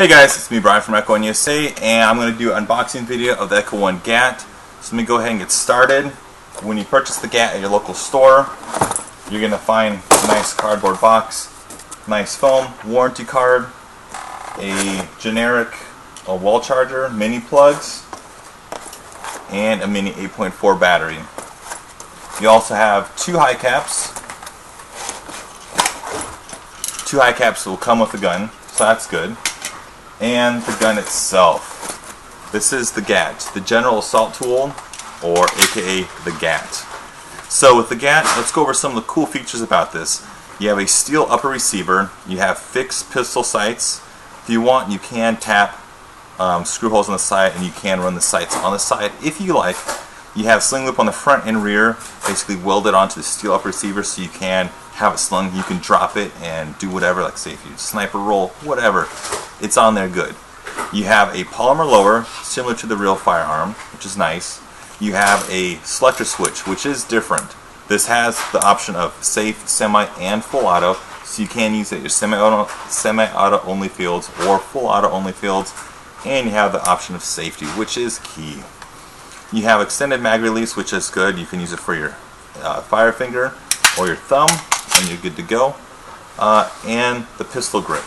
Hey guys, it's me Brian from Echo1 USA, and I'm going to do an unboxing video of the Echo1 GAT. So let me go ahead and get started. When you purchase the GAT at your local store, you're going to find a nice cardboard box, nice foam, warranty card, a generic wall charger, mini plugs, and a mini 8.4 battery. You also have two high caps. Two high caps will come with the gun, so that's good. And the gun itself. This is the GAT, the General Assault Tool, or aka the GAT. So with the GAT, let's go over some of the cool features about this. You have a steel upper receiver, you have fixed pistol sights. If you want, you can tap screw holes on the side, and you can run the sights on the side if you like. You have sling loop on the front and rear, basically welded onto the steel upper receiver so you can have it slung. You can drop it and do whatever, like say if you sniper roll, whatever. It's on there good. You have a polymer lower, similar to the real firearm, which is nice. You have a selector switch, which is different. This has the option of safe, semi, and full auto, so you can use it at your semi-auto only fields or full auto only fields, and you have the option of safety, which is key. You have extended mag release, which is good. You can use it for your fire finger or your thumb, and you're good to go. And the pistol grip.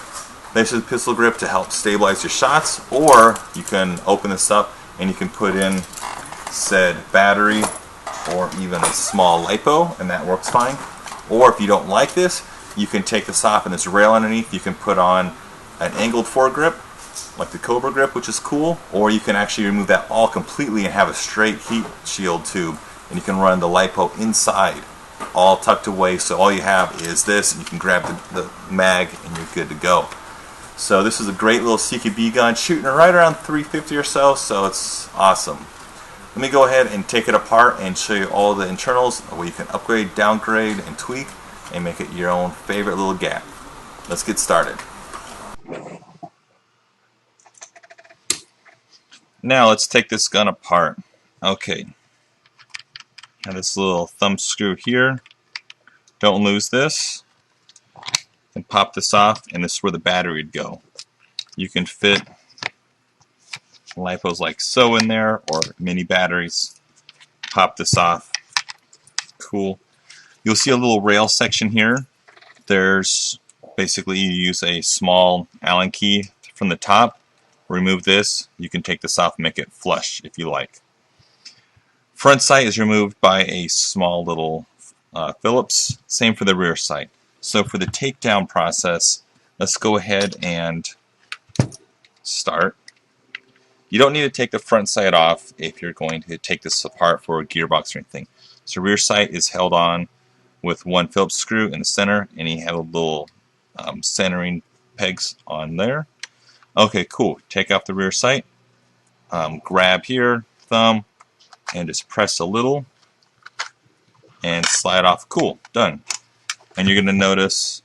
This is pistol grip to help stabilize your shots, or you can open this up and you can put in said battery or even a small lipo, and that works fine. Or if you don't like this, you can take this off and this rail underneath. You can put on an angled foregrip like the Cobra grip, which is cool, or you can actually remove that all completely and have a straight heat shield tube, and you can run the lipo inside, all tucked away, so all you have is this, and you can grab the mag and you're good to go. So this is a great little CQB gun, shooting right around 350 or so it's awesome. Let me go ahead and take it apart and show you all the internals where you can upgrade, downgrade, and tweak and make it your own favorite little GAT. Let's get started. Now let's take this gun apart. Okay, have this little thumb screw here. Don't lose this. And pop this off, and this is where the battery would go. You can fit lipos like so in there, or mini batteries. Pop this off. Cool. You'll see a little rail section here. There's basically, you use a small Allen key from the top. Remove this. You can take this off and make it flush if you like. Front sight is removed by a small little Phillips. Same for the rear sight. So for the takedown process, let's go ahead and start. You don't need to take the front sight off if you're going to take this apart for a gearbox or anything. So rear sight is held on with one Phillips screw in the center, and you have a little centering pegs on there. Okay, cool. Take off the rear sight. Grab here, thumb, and just press a little and slide off. Cool, done. And you're going to notice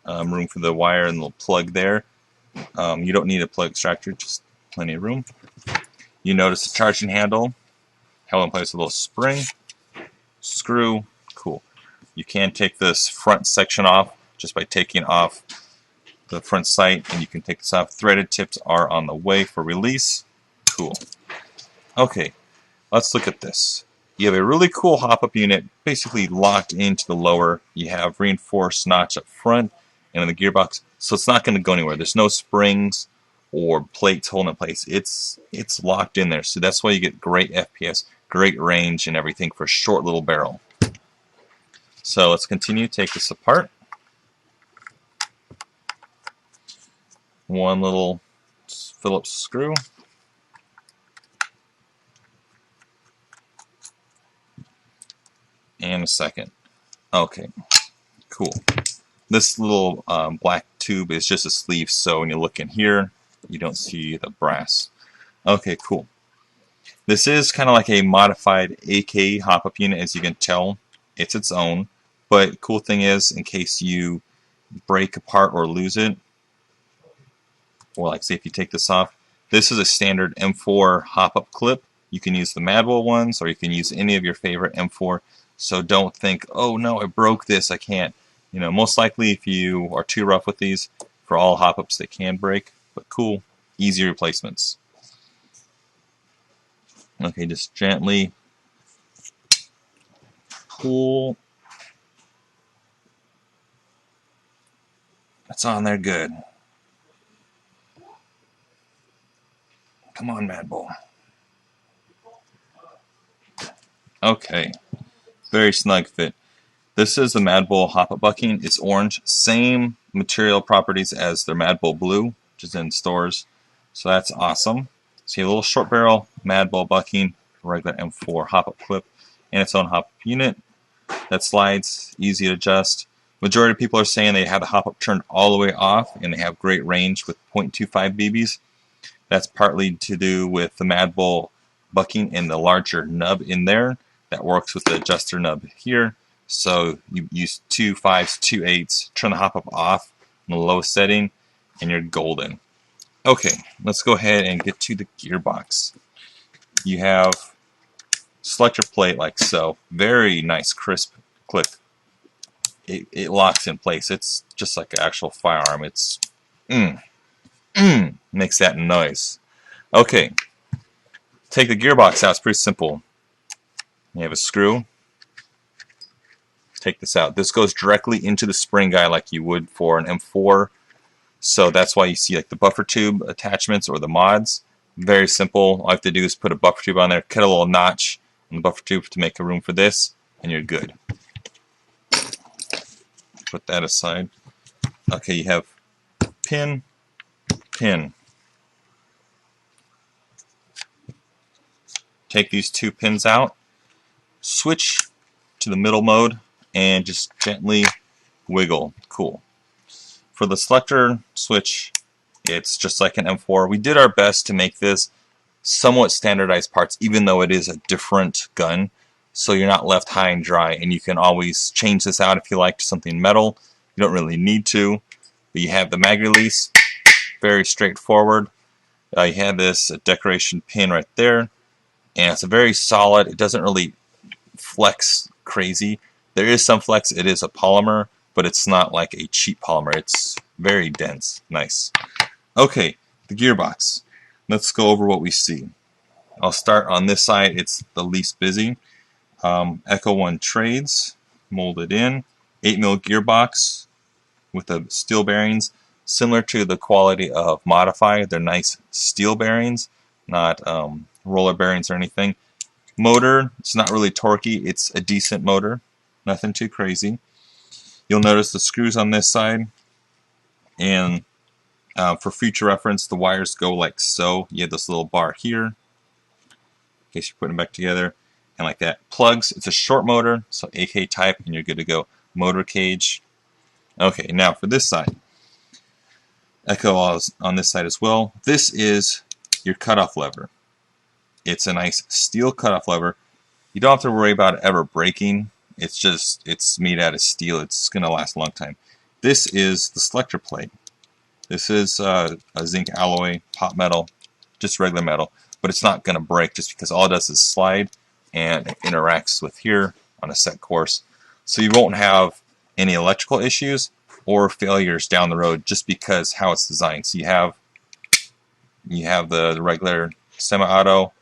room for the wire and the little plug there. You don't need a plug extractor, just plenty of room. You notice the charging handle held in place with a little spring, screw. Cool. You can take this front section off just by taking off the front sight, and you can take this off. Threaded tips are on the way for release. Cool. Okay, let's look at this. You have a really cool hop-up unit, basically locked into the lower. You have reinforced notch up front and in the gearbox, so it's not going to go anywhere. There's no springs or plates holding it in place. It's locked in there, so that's why you get great FPS, great range, and everything for a short little barrel. So let's continue. Take this apart. One little Phillips screw. And a second. Okay, cool. This little black tube is just a sleeve, so when you look in here, you don't see the brass. Okay, cool. This is kind of like a modified AK hop-up unit, as you can tell. It's its own, but cool thing is, in case you break apart or lose it, or like say if you take this off, this is a standard M4 hop-up clip. You can use the Madwell ones, or you can use any of your favorite M4. So don't think, oh no, I broke this, I can't. Most likely if you are too rough with these, for all hop-ups they can break, but cool, easy replacements. Okay, just gently pull. That's on there good. Come on, Mad Bull. Okay, very snug fit. This is the Mad Bull hop-up bucking. It's orange, same material properties as their Mad Bull blue, which is in stores. So that's awesome. So you have a little short barrel Mad Bull bucking, regular M4 hop-up clip, and its own hop-up unit that slides, easy to adjust. Majority of people are saying they have the hop-up turned all the way off, and they have great range with 0.25 BBs. That's partly to do with the Mad Bull bucking and the larger nub in there that works with the adjuster nub here. So you use 2 5s, 2 8s, turn the hop-up off in the lowest setting, and you're golden. Okay, let's go ahead and get to the gearbox. You have selector plate like so. Very nice, crisp click. It locks in place. It's just like an actual firearm. It's makes that noise. Okay, take the gearbox out. It's pretty simple. You have a screw. Take this out. This goes directly into the spring guide like you would for an M4. So that's why you see like the buffer tube attachments or the mods. Very simple. All you have to do is put a buffer tube on there, cut a little notch on the buffer tube to make a room for this, and you're good. Put that aside. Okay, you have pin, pin. Take these 2 pins out, switch to the middle mode, and just gently wiggle. Cool. For the selector switch, it's just like an M4. We did our best to make this somewhat standardized parts, even though it is a different gun, so you're not left high and dry, and you can always change this out if you like to something metal. You don't really need to, but you have the mag release, very straightforward. You have this decoration pin right there, and it's a very solid. It doesn't really flex crazy. There is some flex. It is a polymer, but it's not like a cheap polymer. It's very dense. Nice. Okay, the gearbox. Let's go over what we see. I'll start on this side. It's the least busy. Echo1 trades, molded in. 8mm gearbox with the steel bearings, similar to the quality of Modify. They're nice steel bearings, not roller bearings or anything. Motor, it's not really torquey. It's a decent motor. Nothing too crazy. You'll notice the screws on this side, and for future reference, the wires go like so. You have this little bar here, in case you're putting them back together, and like that. Plugs, it's a short motor, so AK type, and you're good to go. Motor cage. Okay, now for this side. Echo is on this side as well. This is your cutoff lever. It's a nice steel cutoff lever. You don't have to worry about it ever breaking. It's made out of steel. It's going to last a long time. This is the selector plate. This is a zinc alloy, pot metal, just regular metal, but it's not going to break just because all it does is slide and it interacts with here on a set course. So you won't have any electrical issues or failures down the road just because how it's designed. So you have the regular semi-auto,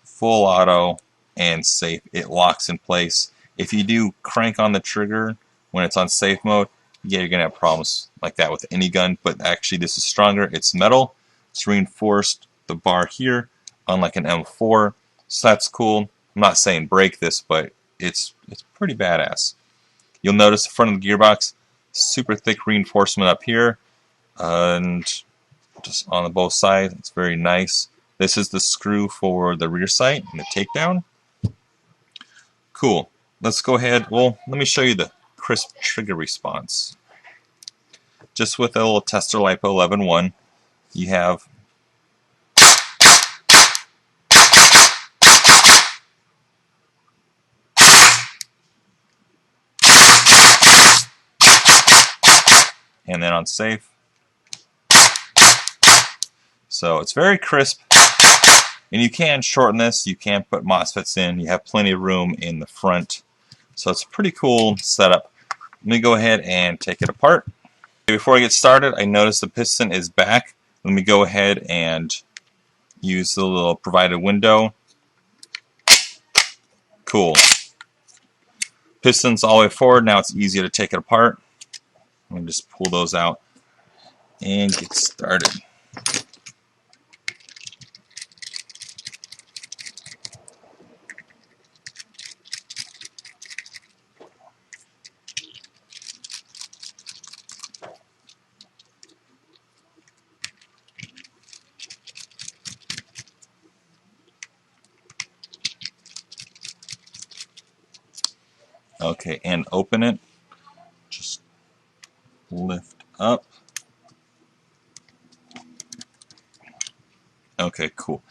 full auto, and safe. It locks in place. If you do crank on the trigger when it's on safe mode, yeah, you're gonna have problems like that with any gun, but actually this is stronger. It's metal. It's reinforced, the bar here, unlike an M4. So that's cool. I'm not saying break this, but it's pretty badass. You'll notice the front of the gearbox, super thick reinforcement up here, and just on the both sides. It's very nice. This is the screw for the rear sight and the takedown. Cool. Let's go ahead. Well, let me show you the crisp trigger response. Just with a little tester LiPo 11.1, you have and then on safe. So it's very crisp, and you can shorten this. You can put MOSFETs in. You have plenty of room in the front. So it's a pretty cool setup. Let me go ahead and take it apart. Before I get started, I noticed the piston is back. Let me go ahead and use the little provided window. Cool. Pistons all the way forward. Now it's easier to take it apart. Let me just pull those out and get started. Okay, and open it. Just lift up. Okay, cool.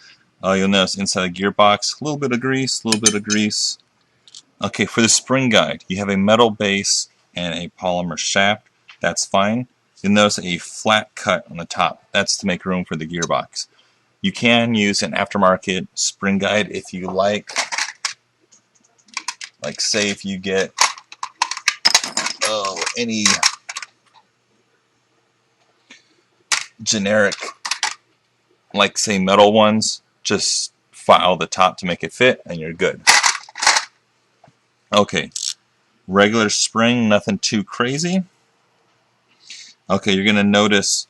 You'll notice inside the gearbox, a little bit of grease, a little bit of grease. Okay, for the spring guide, you have a metal base and a polymer shaft. That's fine. You'll notice a flat cut on the top. That's to make room for the gearbox. You can use an aftermarket spring guide if you like. Like say if you get any generic, like say metal ones, just file the top to make it fit and you're good. Okay, regular spring, nothing too crazy. Okay, you're going to notice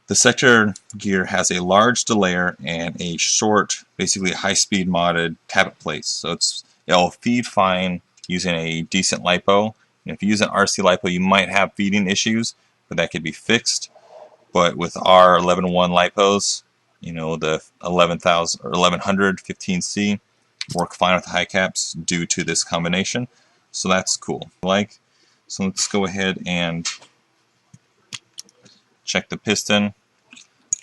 the Selector gear has a large delayer and a short, basically high-speed modded tappet plate. So it'll feed fine using a decent LiPo. And if you use an RC LiPo, you might have feeding issues, but that could be fixed. But with our 11.1 LiPos, you know, the 11,000 or 1100 15C work fine with high caps due to this combination. So that's cool. So let's go ahead and check the piston.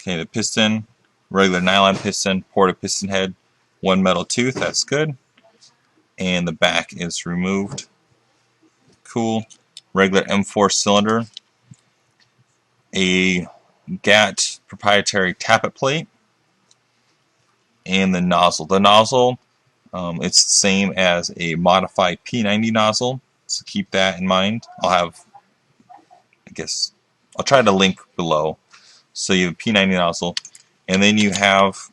Okay, the piston, regular nylon piston, ported piston head, one metal tooth, that's good. And the back is removed. Cool. Regular M4 cylinder. A GAT proprietary tappet plate. And the nozzle. The nozzle, it's the same as a modified P90 nozzle, so keep that in mind. I'll try to link below. So you have a P90 nozzle, and then you have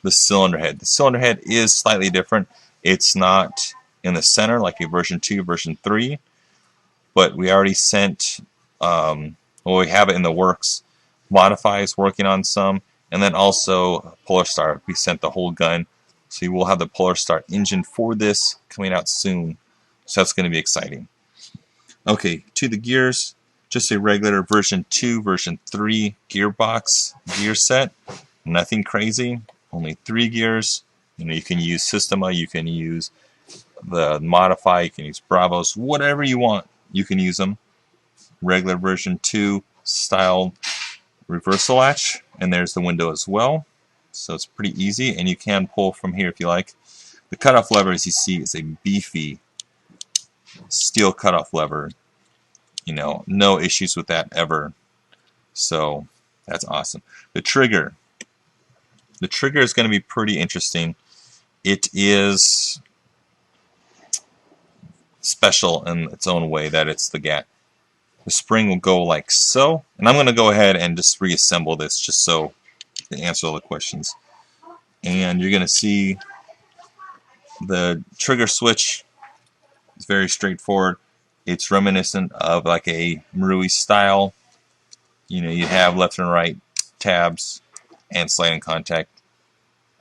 the cylinder head. The cylinder head is slightly different. It's not in the center like a version 2, version 3, but we already sent, we have it in the works. Modify is working on some, and then also Polar Star. We sent the whole gun, so you will have the Polar Star engine for this coming out soon. So that's going to be exciting. Okay, to the gears. Just a regular version 2, version 3 gearbox gear set. Nothing crazy. Only 3 gears. You know, you can use Systema, you can use the Modify, you can use Bravos, whatever you want, you can use them. Regular version 2 style reversal latch, and there's the window as well. So it's pretty easy, and you can pull from here if you like. The cutoff lever, as you see, is a beefy steel cutoff lever. You know, no issues with that ever. So that's awesome. The trigger. The trigger is going to be pretty interesting. It is special in its own way that it's the GAT. The spring will go like so. And I'm going to go ahead and just reassemble this just so to answer all the questions. And you're going to see the trigger switch is very straightforward. It's reminiscent of like a Marui style. You know, you have left and right tabs and sliding contact,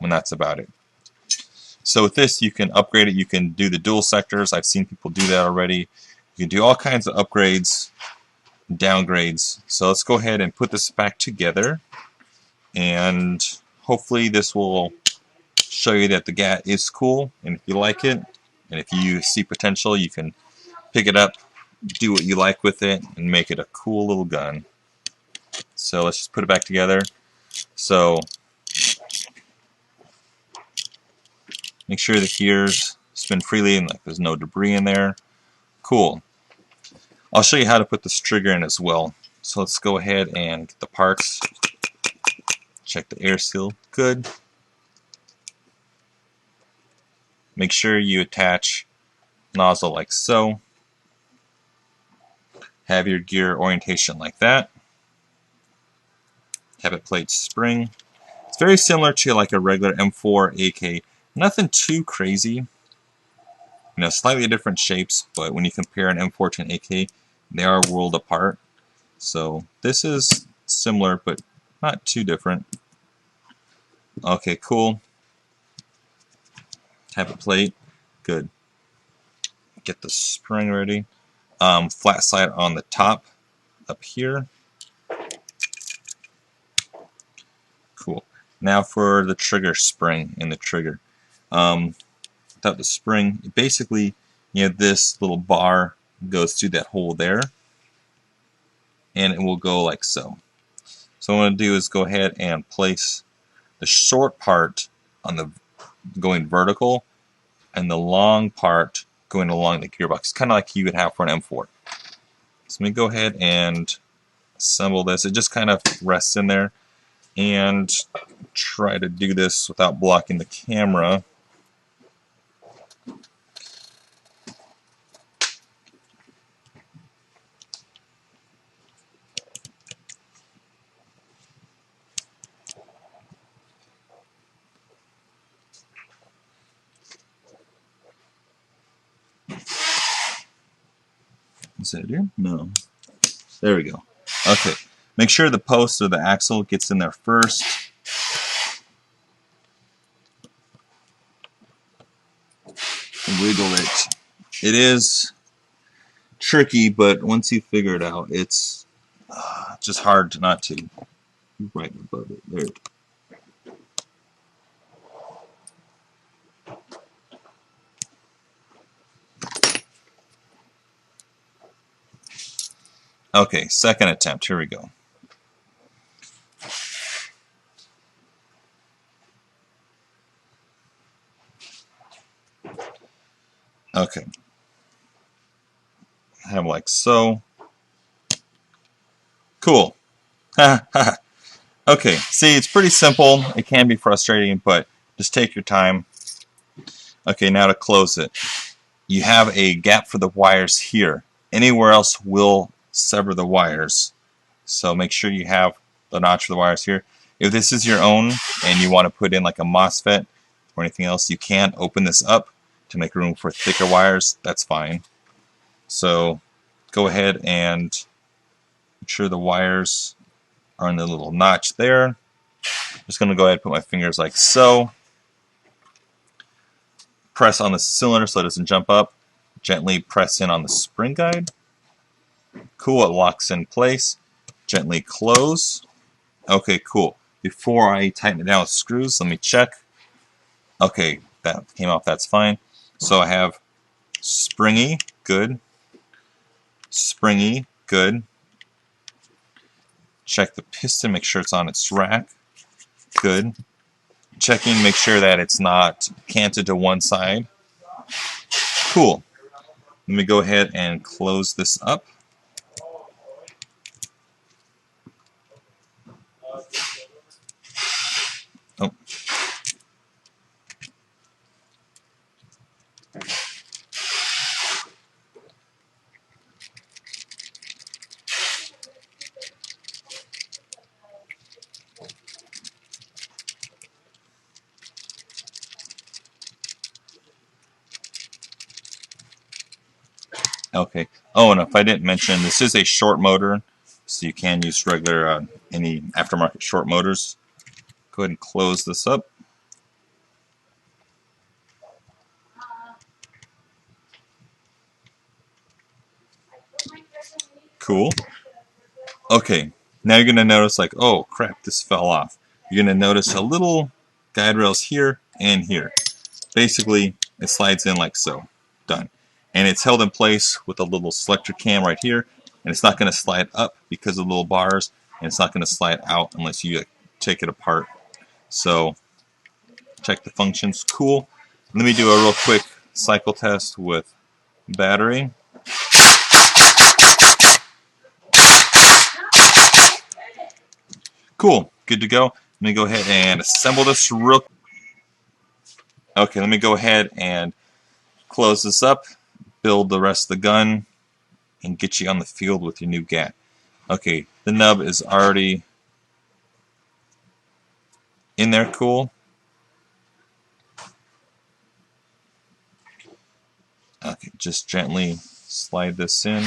and that's about it. So with this, you can upgrade it. You can do the dual sectors. I've seen people do that already. You can do all kinds of upgrades, downgrades. So let's go ahead and put this back together, and hopefully this will show you that the GAT is cool, and if you like it, and if you see potential, you can pick it up, do what you like with it, and make it a cool little gun. So let's just put it back together. So make sure the gears spin freely and like there's no debris in there. Cool. I'll show you how to put this trigger in as well. So let's go ahead and get the parts. Check the air seal. Good. Make sure you attach nozzle like so. Have your gear orientation like that. habit plate spring. It's very similar to like a regular M4 AK. Nothing too crazy. You know, slightly different shapes, but when you compare an M4 to an AK, they are world apart. So this is similar, but not too different. Okay, cool. Habit plate, good. Get the spring ready. Flat side on the top, up here. Cool. Now for the trigger spring and the trigger. Without the spring, basically, you know, this little bar goes through that hole there, and it will go like so. So what I'm going to do is go ahead and place the short part on the going vertical, and the long part going along the gearbox, kind of like you would have for an M4. So let me go ahead and assemble this. It just kind of rests in there, and try to do this without blocking the camera. Is that here? No. There we go. Okay. Make sure the post or the axle gets in there first. Wiggle it. It is tricky, but once you figure it out, it's just hard not to. Right above it. There. Okay, second attempt. Here we go. Okay. Have like so. Cool. Okay, see, it's pretty simple. It can be frustrating, but just take your time. Okay, now to close it. You have a gap for the wires here. Anywhere else will sever the wires. So make sure you have the notch for the wires here. If this is your own and you want to put in like a MOSFET or anything else, you can open this up to make room for thicker wires. That's fine. So go ahead and make sure the wires are in the little notch there. I'm just going to go ahead and put my fingers like so. Press on the cylinder so it doesn't jump up. Gently press in on the spring guide. Cool, it locks in place. Gently close. Okay, cool. Before I tighten it down with screws, let me check. Okay, that came off, that's fine. So I have springy, good. Springy, good. Check the piston, make sure it's on its rack. Good. Checking, make sure that it's not canted to one side. Cool. Let me go ahead and close this up. Oh. Okay. Oh, and if I didn't mention, this is a short motor, so you can use regular, any aftermarket short motors. Go ahead and close this up. Cool. Okay, now you're going to notice like, oh crap, this fell off. You're going to notice a little guide rails here and here. Basically, it slides in like so. Done. And it's held in place with a little selector cam right here, and it's not going to slide up because of the little bars, and it's not going to slide out unless you take it apart. So, check the functions. Cool. Let me do a real quick cycle test with battery. Cool. Good to go. Let me go ahead and assemble this real quick. Okay, let me go ahead and close this up, build the rest of the gun, and get you on the field with your new GAT. Okay, the nub is already in there cool. Okay, just gently slide this in.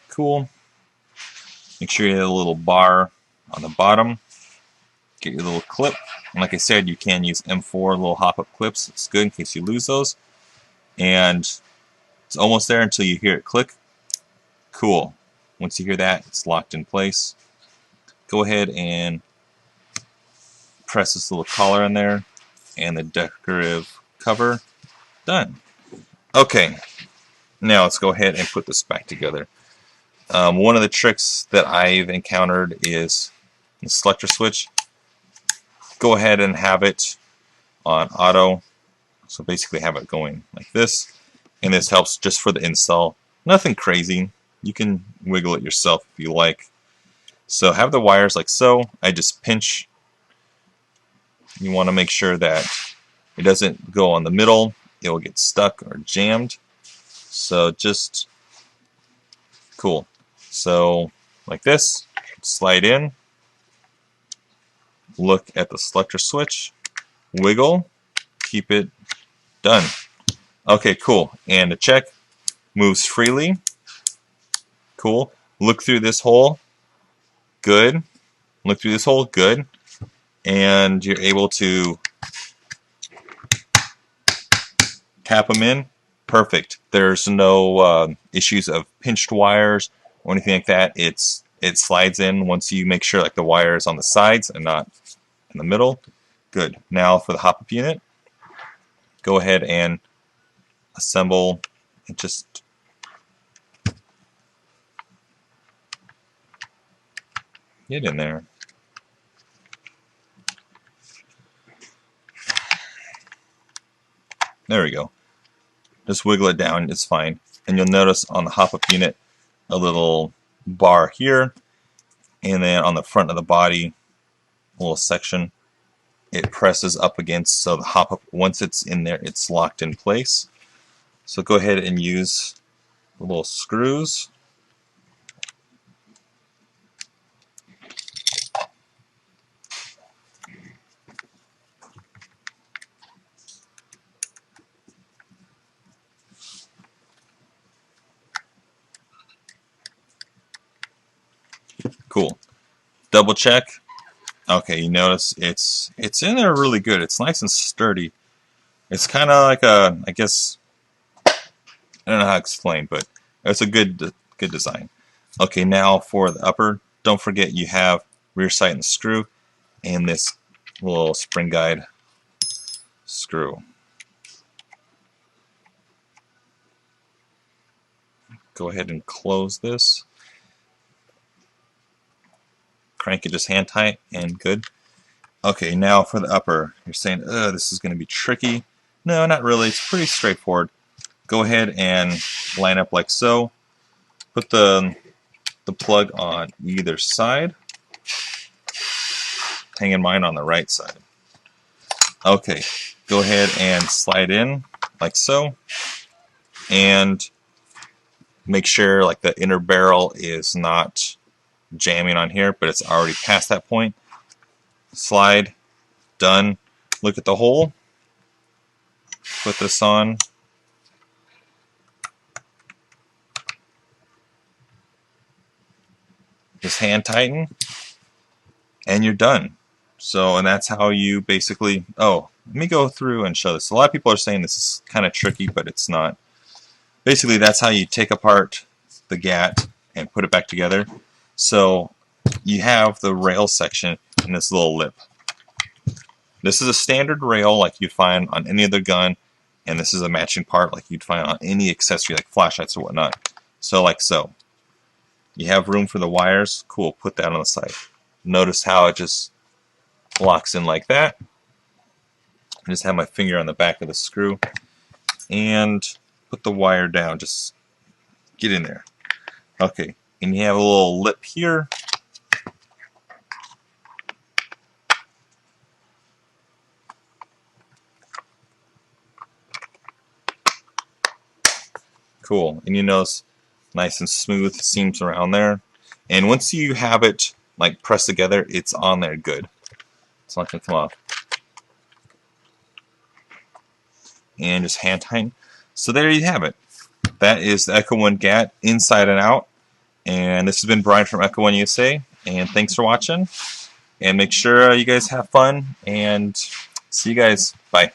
Cool. Make sure you have a little bar on the bottom. Get your little clip. And like I said, you can use M4 little hop-up clips. It's good in case you lose those. And it's almost there until you hear it click. Cool. Once you hear that, it's locked in place. Go ahead and press this little collar in there and the decorative cover. Done. Okay, now let's go ahead and put this back together. One of the tricks that I've encountered is the selector switch. Go ahead and have it on auto. So basically have it going like this. And this helps just for the install. Nothing crazy. You can wiggle it yourself if you like. So have the wires like so. I just pinch. You want to make sure that it doesn't go on the middle. It will get stuck or jammed. So just cool. So like this, slide in, look at the selector switch, wiggle, keep it done. Okay, cool. And to check, moves freely. Cool. Look through this hole. Good. Look through this hole. Good. And you're able to tap them in. Perfect. There's no issues of pinched wires or anything like that. It slides in once you make sure like the wire is on the sides and not in the middle. Good. Now for the hop-up unit, go ahead and assemble and just get in there. There we go. Just wiggle it down, it's fine. And you'll notice on the hop-up unit a little bar here, and then on the front of the body, a little section, it presses up against, so the hop-up, once it's in there, it's locked in place. So go ahead and use the little screws. Cool. Double check. Okay, you notice it's in there really good. It's nice and sturdy. It's kind of like a, I guess, I don't know how to explain, but it's a good design. Okay, now for the upper, don't forget you have rear sight and screw and this little spring guide screw. Go ahead and close this. Crank it just hand tight and good. Okay, now for the upper. You're saying, this is going to be tricky. No, not really. It's pretty straightforward. Go ahead and line up like so. Put the plug on either side. Hanging mine on the right side. Okay, go ahead and slide in like so. And make sure like the inner barrel is not jamming on here, but it's already past that point. Slide, done. Look at the hole. Put this on. Just hand tighten, and you're done. So, and that's how you basically, let me go through and show this. A lot of people are saying this is kind of tricky, but it's not. Basically, that's how you take apart the GAT and put it back together. So you have the rail section and this little lip. This is a standard rail like you'd find on any other gun, and this is a matching part like you'd find on any accessory like flashlights or whatnot. So like so. You have room for the wires. Cool, put that on the side. Notice how it just locks in like that. I just have my finger on the back of the screw and put the wire down. Just get in there. Okay. And you have a little lip here. Cool. And you notice nice and smooth seams around there. And once you have it like pressed together, it's on there good. It's not going to come off. And just hand tighten. So there you have it. That is the Echo1 GAT inside and out. And this has been Brian from Echo1 USA. And thanks for watching. And make sure you guys have fun. And see you guys. Bye.